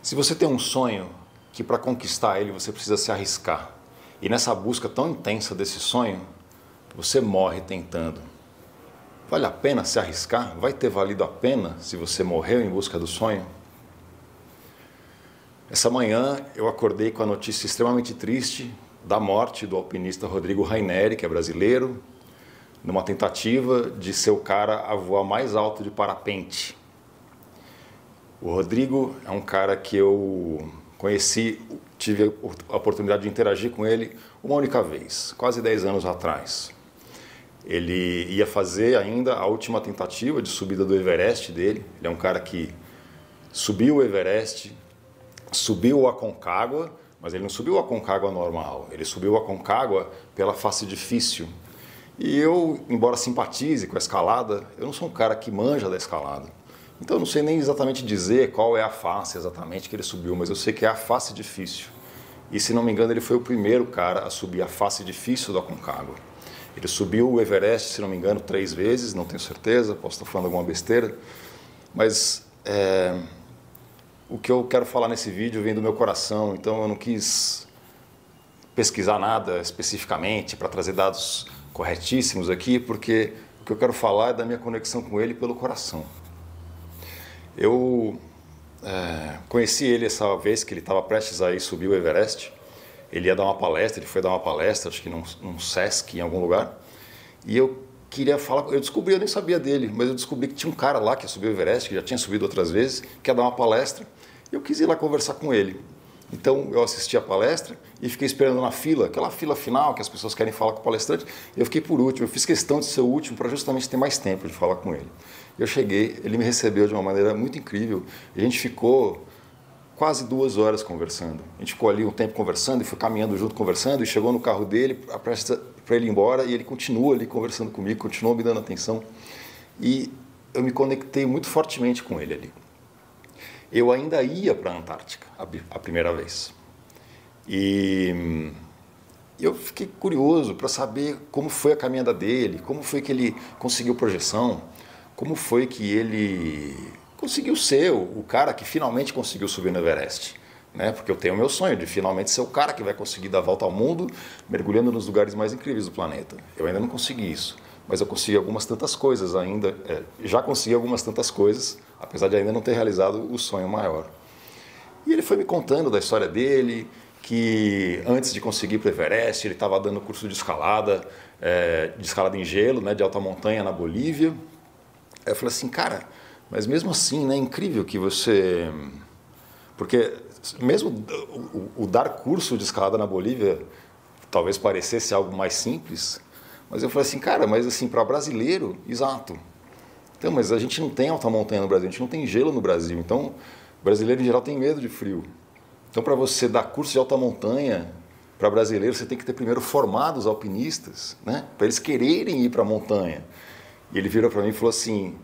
Se você tem um sonho que para conquistar ele você precisa se arriscar, e nessa busca tão intensa desse sonho, você morre tentando. Vale a pena se arriscar? Vai ter valido a pena se você morreu em busca do sonho? Essa manhã eu acordei com a notícia extremamente triste da morte do alpinista Rodrigo Raineri, que é brasileiro, numa tentativa de ser o cara a voar mais alto de parapente. O Rodrigo é um cara que eu conheci, tive a oportunidade de interagir com ele uma única vez, quase 10 anos atrás. Ele ia fazer ainda a última tentativa de subida do Everest dele. Ele é um cara que subiu o Everest, subiu o Aconcagua, mas ele não subiu o Aconcagua normal, ele subiu o Aconcagua pela face difícil. E eu, embora simpatize com a escalada, eu não sou um cara que manja da escalada. Então eu não sei nem exatamente dizer qual é a face exatamente que ele subiu, mas eu sei que é a face difícil. E se não me engano ele foi o primeiro cara a subir a face difícil do Aconcagua. Ele subiu o Everest, se não me engano, 3 vezes, não tenho certeza, posso estar falando alguma besteira. Mas o que eu quero falar nesse vídeo vem do meu coração, então eu não quis pesquisar nada especificamente para trazer dados corretíssimos aqui, porque o que eu quero falar é da minha conexão com ele pelo coração. Eu conheci ele essa vez que ele estava prestes a ir subir o Everest. Ele ia dar uma palestra, ele foi dar uma palestra, acho que num Sesc, em algum lugar. E eu queria falar, eu descobri, eu nem sabia dele, mas eu descobri que tinha um cara lá que ia subir o Everest, que já tinha subido outras vezes, que ia dar uma palestra. E eu quis ir lá conversar com ele. Então eu assisti a palestra e fiquei esperando na fila, aquela fila final que as pessoas querem falar com o palestrante. Eu fiquei por último, eu fiz questão de ser o último para justamente ter mais tempo de falar com ele. Eu cheguei, ele me recebeu de uma maneira muito incrível. A gente ficou quase 2 horas conversando. A gente ficou ali um tempo conversando e foi caminhando junto conversando e chegou no carro dele para ele ir embora e ele continua ali conversando comigo, continuou me dando atenção. E eu me conectei muito fortemente com ele ali. Eu ainda ia para a Antártica a primeira vez. E eu fiquei curioso para saber como foi a caminhada dele, como foi que ele conseguiu projeção, como foi que ele conseguiu ser o cara que finalmente conseguiu subir no Everest. Né? Porque eu tenho o meu sonho de finalmente ser o cara que vai conseguir dar a volta ao mundo, mergulhando nos lugares mais incríveis do planeta. Eu ainda não consegui isso, mas eu consegui algumas tantas coisas ainda, já consegui algumas tantas coisas, apesar de ainda não ter realizado o sonho maior. E ele foi me contando da história dele, que antes de conseguir para o Everest, ele estava dando curso de escalada em gelo, né, de alta montanha na Bolívia. Aí eu falei assim, cara, mas mesmo assim, né, é incrível que você... Porque mesmo o dar curso de escalada na Bolívia talvez parecesse algo mais simples, mas eu falei assim, cara, mas assim, para brasileiro, exato. Então, mas a gente não tem alta montanha no Brasil, a gente não tem gelo no Brasil, então o brasileiro em geral tem medo de frio. Então, para você dar curso de alta montanha para brasileiro, você tem que ter primeiro formado os alpinistas, né, para eles quererem ir para a montanha. E ele virou para mim e falou assim,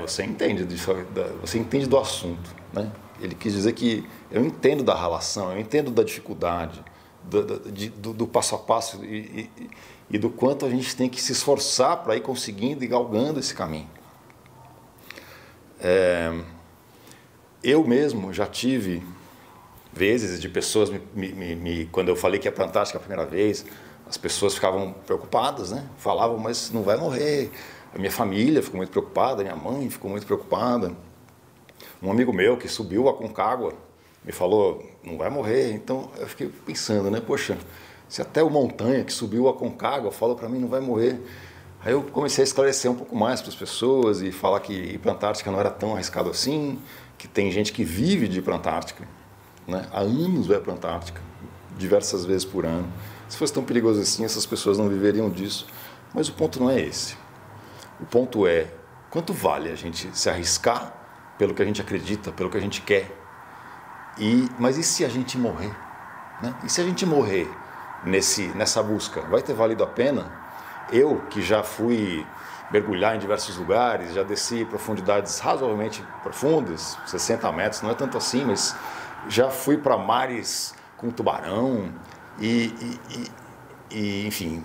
você entende do assunto, né? Ele quis dizer que eu entendo da relação, eu entendo da dificuldade, do passo a passo e do quanto a gente tem que se esforçar para ir conseguindo e galgando esse caminho. Eu mesmo já tive vezes de pessoas, quando eu falei que ia para a Antártica a primeira vez, as pessoas ficavam preocupadas, né? Falavam, mas não vai morrer. A minha família ficou muito preocupada, a minha mãe ficou muito preocupada. Um amigo meu que subiu a Aconcagua me falou, não vai morrer. Então eu fiquei pensando, né? Poxa, se até o Montanha que subiu a Aconcagua falou para mim, não vai morrer. Aí eu comecei a esclarecer um pouco mais para as pessoas e falar que ir para a Antártica não era tão arriscado assim, que tem gente que vive de ir para a Antártica, né? Há anos vai para a Antártica, diversas vezes por ano. Se fosse tão perigoso assim, essas pessoas não viveriam disso. Mas o ponto não é esse. O ponto é, quanto vale a gente se arriscar pelo que a gente acredita, pelo que a gente quer? Mas e se a gente morrer? Né? E se a gente morrer nessa busca? Vai ter valido a pena? Eu, que já fui mergulhar em diversos lugares, já desci profundidades razoavelmente profundas, 60 metros, não é tanto assim, mas já fui para mares com tubarão, enfim,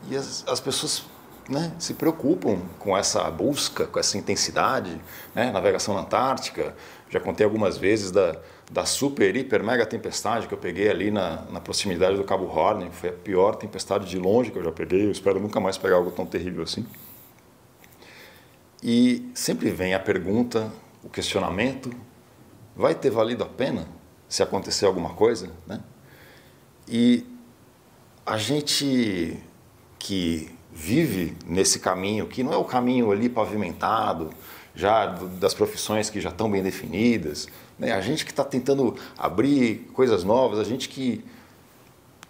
e as pessoas né, se preocupam com essa busca, com essa intensidade, né, navegação na Antártica. Já contei algumas vezes da super, hiper, mega tempestade que eu peguei ali na proximidade do Cabo Horn. Foi a pior tempestade de longe que eu já peguei. Eu espero nunca mais pegar algo tão terrível assim. E sempre vem a pergunta, o questionamento: vai ter valido a pena se acontecer alguma coisa, né? E a gente que vive nesse caminho, que não é o caminho ali pavimentado, já das profissões que já estão bem definidas, né? A gente que está tentando abrir coisas novas, a gente que,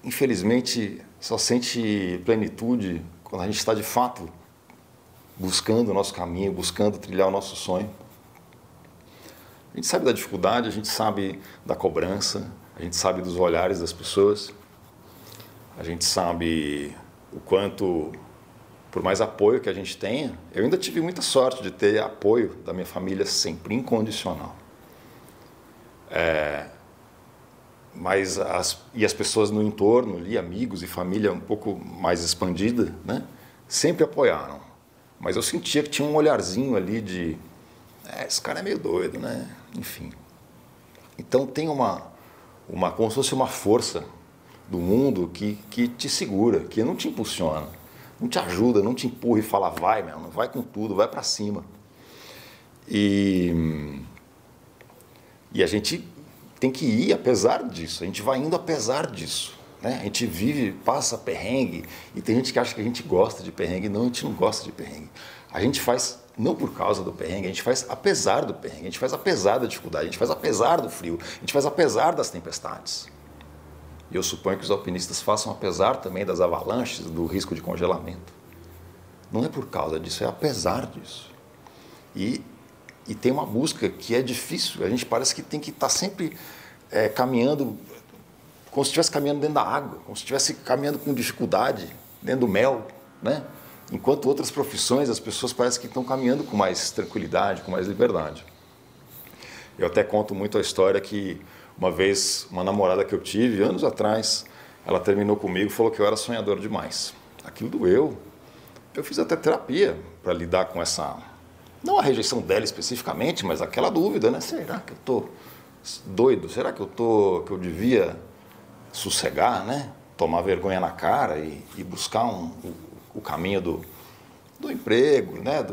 infelizmente, só sente plenitude quando a gente está de fato buscando o nosso caminho, buscando trilhar o nosso sonho. A gente sabe da dificuldade, a gente sabe da cobrança, a gente sabe dos olhares das pessoas, a gente sabe o quanto, por mais apoio que a gente tenha, eu ainda tive muita sorte de ter apoio da minha família sempre, incondicional. Mas as pessoas no entorno, ali, amigos e família um pouco mais expandida, né, sempre apoiaram. Mas eu sentia que tinha um olharzinho ali de, esse cara é meio doido, né? Enfim. Então tem como se fosse uma força do mundo que te segura, que não te impulsiona, não te ajuda, não te empurra e fala, vai, meu, vai com tudo, vai para cima. E a gente tem que ir apesar disso, a gente vai indo apesar disso, né? A gente vive, passa perrengue, e tem gente que acha que a gente gosta de perrengue. Não, a gente não gosta de perrengue. A gente faz não por causa do perrengue, a gente faz apesar do perrengue, a gente faz apesar da dificuldade, a gente faz apesar do frio, a gente faz apesar das tempestades. E eu suponho que os alpinistas façam apesar também das avalanches, do risco de congelamento. Não é por causa disso, é apesar disso. E tem uma busca que é difícil, a gente parece que tem que estar sempre caminhando, como se estivesse caminhando dentro da água, como se estivesse caminhando com dificuldade, dentro do mel, né? Enquanto outras profissões, as pessoas parecem que estão caminhando com mais tranquilidade, com mais liberdade. Eu até conto muito a história que uma vez, uma namorada que eu tive, anos atrás, ela terminou comigo e falou que eu era sonhador demais. Aquilo doeu. Eu fiz até terapia para lidar com essa, não a rejeição dela especificamente, mas aquela dúvida, né? Será que eu estou doido? Será que eu devia sossegar, né? Tomar vergonha na cara e buscar o caminho do emprego, né?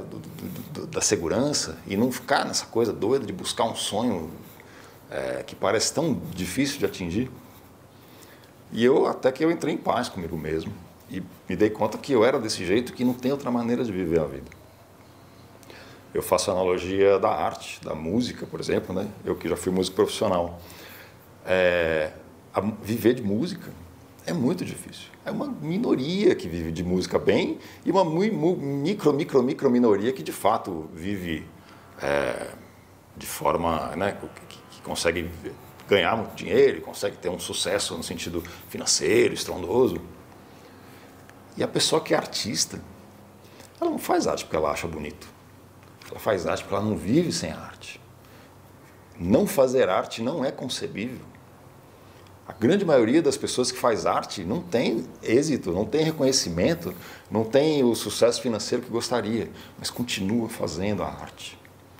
Da segurança, e não ficar nessa coisa doida de buscar um sonho que parece tão difícil de atingir. E até que eu entrei em paz comigo mesmo e me dei conta que eu era desse jeito, que não tem outra maneira de viver a vida. Eu faço a analogia da arte, da música, por exemplo, né? Eu que já fui músico profissional. Viver de música é muito difícil. É uma minoria que vive de música bem e uma micro minoria que de fato vive de forma, né, que consegue ganhar muito dinheiro, consegue ter um sucesso no sentido financeiro, estrondoso. E a pessoa que é artista, ela não faz arte porque ela acha bonito. Ela faz arte porque ela não vive sem a arte. Não fazer arte não é concebível. A grande maioria das pessoas que faz arte não tem êxito, não tem reconhecimento, não tem o sucesso financeiro que gostaria, mas continua fazendo a arte.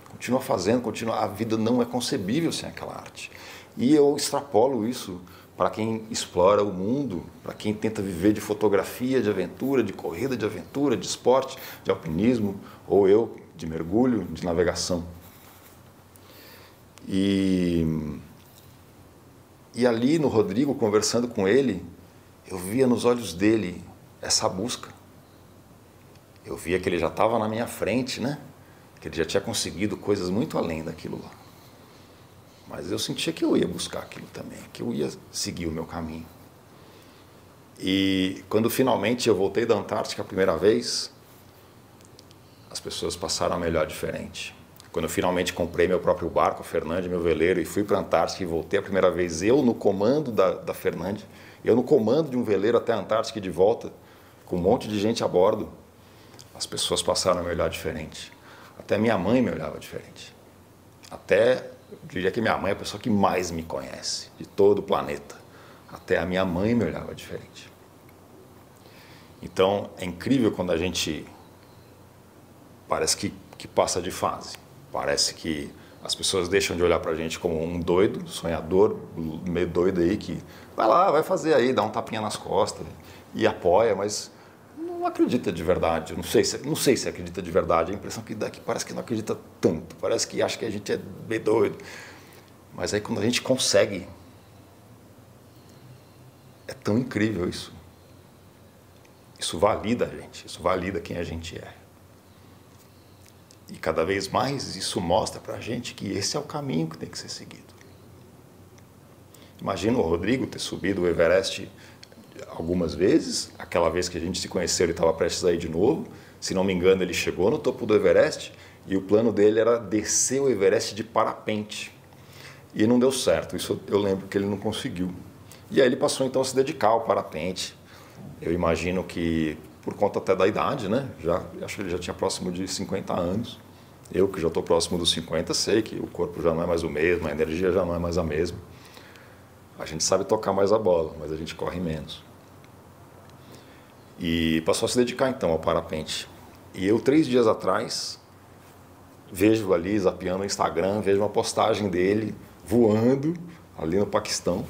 Continua fazendo, a vida não é concebível sem aquela arte. E eu extrapolo isso para quem explora o mundo, para quem tenta viver de fotografia, de aventura, de corrida de aventura, de esporte, de alpinismo, ou eu de mergulho, de navegação. E ali no Rodrigo, conversando com ele, eu via nos olhos dele essa busca. Eu via que ele já estava na minha frente, né? Que ele já tinha conseguido coisas muito além daquilo lá. Mas eu sentia que eu ia buscar aquilo também, que eu ia seguir o meu caminho. E quando finalmente eu voltei da Antártica a primeira vez, as pessoas passaram a me olhar diferente. Quando eu finalmente comprei meu próprio barco, a Fernande, meu veleiro, e fui para a Antártica e voltei a primeira vez, eu no comando da Fernande, eu no comando de um veleiro até a Antártica e de volta, com um monte de gente a bordo, as pessoas passaram a me olhar diferente. Até minha mãe me olhava diferente. Eu diria que minha mãe é a pessoa que mais me conhece, de todo o planeta. Até a minha mãe me olhava diferente. Então, é incrível quando a gente parece que passa de fase. Parece que as pessoas deixam de olhar para a gente como um doido, sonhador, meio doido aí, que vai lá, vai fazer aí, dá um tapinha nas costas e apoia, mas não acredita de verdade. Não sei se acredita de verdade. A impressão que dá que parece que não acredita tanto. Parece que acha que a gente é meio doido. Mas aí quando a gente consegue, é tão incrível isso. Isso valida a gente, isso valida quem a gente é. E cada vez mais isso mostra pra gente que esse é o caminho que tem que ser seguido. Imagina o Rodrigo ter subido o Everest algumas vezes. Aquela vez que a gente se conheceu, ele estava prestes a ir de novo. Se não me engano, ele chegou no topo do Everest e o plano dele era descer o Everest de parapente. E não deu certo, isso eu lembro que ele não conseguiu. E aí ele passou então a se dedicar ao parapente. Eu imagino que, por conta até da idade, né? Acho que ele já tinha próximo de 50 anos. Eu, que já estou próximo dos 50, sei que o corpo já não é mais o mesmo, a energia já não é mais a mesma. A gente sabe tocar mais a bola, mas a gente corre menos. E passou a se dedicar então ao parapente. E eu, 3 dias atrás, vejo ali, zapeando no Instagram, vejo uma postagem dele voando ali no Paquistão.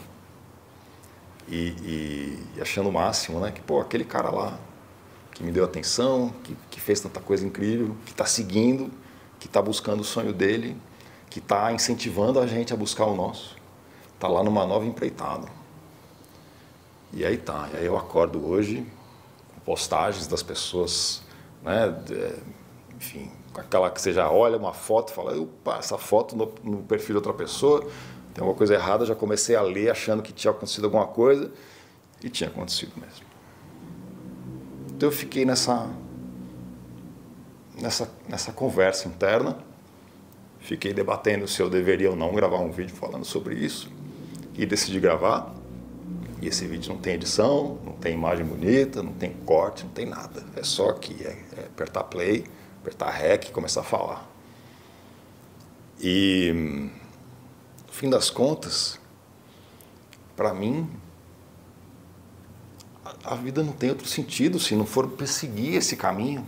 E achando o máximo, né? Que, pô, aquele cara lá que me deu atenção, que fez tanta coisa incrível, que está seguindo, que está buscando o sonho dele, que está incentivando a gente a buscar o nosso. Está lá numa nova empreitada. E aí tá. E aí eu acordo hoje com postagens das pessoas, né? Enfim, com aquela que você já olha uma foto e fala, opa, essa foto no perfil de outra pessoa, tem alguma coisa errada. Eu já comecei a ler achando que tinha acontecido alguma coisa e tinha acontecido mesmo. Então eu fiquei nessa conversa interna, fiquei debatendo se eu deveria ou não gravar um vídeo falando sobre isso e decidi gravar. E esse vídeo não tem edição, não tem imagem bonita, não tem corte, não tem nada. É só aqui, é apertar play, apertar REC e começar a falar. E, no fim das contas, para mim, a vida não tem outro sentido se não for perseguir esse caminho.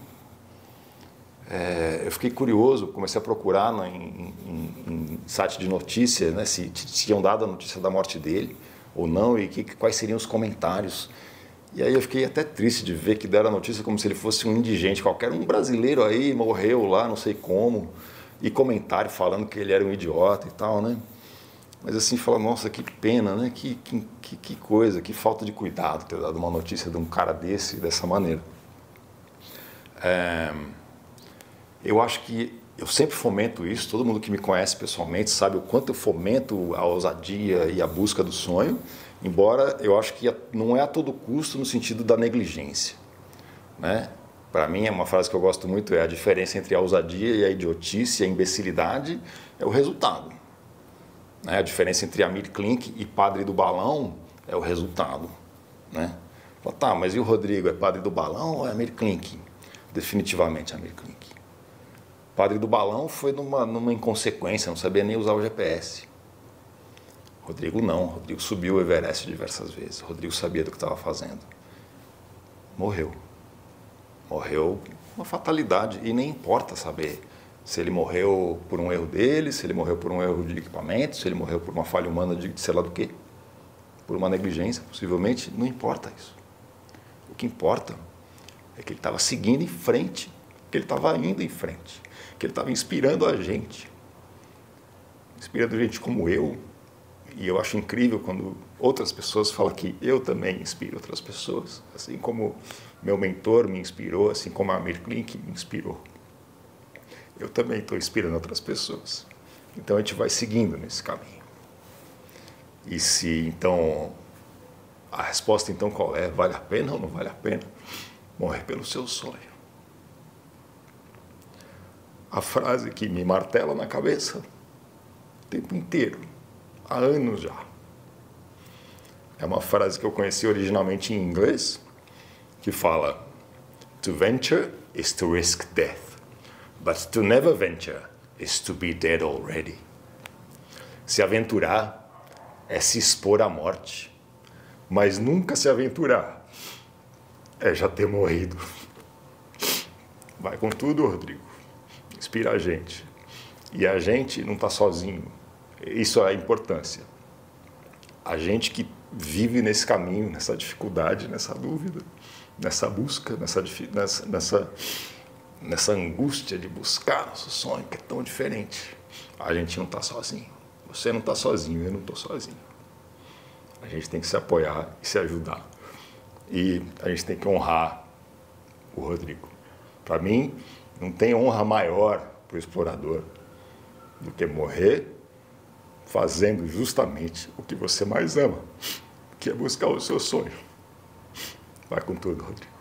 Eu fiquei curioso, comecei a procurar em site de notícia, né, se tinham dado a notícia da morte dele ou não, e quais seriam os comentários. E aí eu fiquei até triste de ver que deram a notícia como se ele fosse um indigente qualquer. Um brasileiro aí morreu lá, não sei como, e comentário falando que ele era um idiota e tal, né? Mas assim, fala, nossa, que pena, né? Que coisa, que falta de cuidado ter dado uma notícia de um cara dessa maneira. Eu acho que eu sempre fomento isso, todo mundo que me conhece pessoalmente sabe o quanto eu fomento a ousadia e a busca do sonho, embora eu acho que não é a todo custo no sentido da negligência, né? Para mim, é uma frase que eu gosto muito, é a diferença entre a ousadia e a idiotice, a imbecilidade, é o resultado. A diferença entre Amir Klink e Padre do Balão é o resultado, né? Fala, tá, mas e o Rodrigo, é Padre do Balão ou é Amir Klink? Definitivamente Amir Klink. Padre do Balão foi numa inconsequência, não sabia nem usar o GPS. Rodrigo não, Rodrigo subiu o Everest diversas vezes, Rodrigo sabia do que estava fazendo. Morreu uma fatalidade, e nem importa saber se ele morreu por um erro dele, se ele morreu por um erro de equipamento, se ele morreu por uma falha humana de sei lá do quê, por uma negligência, possivelmente, não importa isso. O que importa é que ele estava seguindo em frente, que ele estava indo em frente, que ele estava inspirando a gente como eu. E eu acho incrível quando outras pessoas falam que eu também inspiro outras pessoas, assim como meu mentor me inspirou, assim como a Amir Klink me inspirou. Eu também estou inspirando outras pessoas. Então a gente vai seguindo nesse caminho. E se então a resposta então qual é? Vale a pena ou não vale a pena morrer pelo seu sonho? A frase que me martela na cabeça o tempo inteiro, há anos já. É uma frase que eu conheci originalmente em inglês, que fala: To venture is to risk death, but to never venture is to be dead already. Se aventurar é se expor à morte, mas nunca se aventurar é já ter morrido. Vai com tudo, Rodrigo. inspira a gente. E a gente não está sozinho. Isso é a importância. A gente que vive nesse caminho, nessa dificuldade, nessa dúvida, nessa busca, nessa angústia de buscar nosso sonho, que é tão diferente. A gente não está sozinho. Você não está sozinho, eu não estou sozinho. A gente tem que se apoiar e se ajudar. E a gente tem que honrar o Rodrigo. Para mim, não tem honra maior para o explorador do que morrer fazendo justamente o que você mais ama, que é buscar o seu sonho. Vai com tudo, Rodrigo.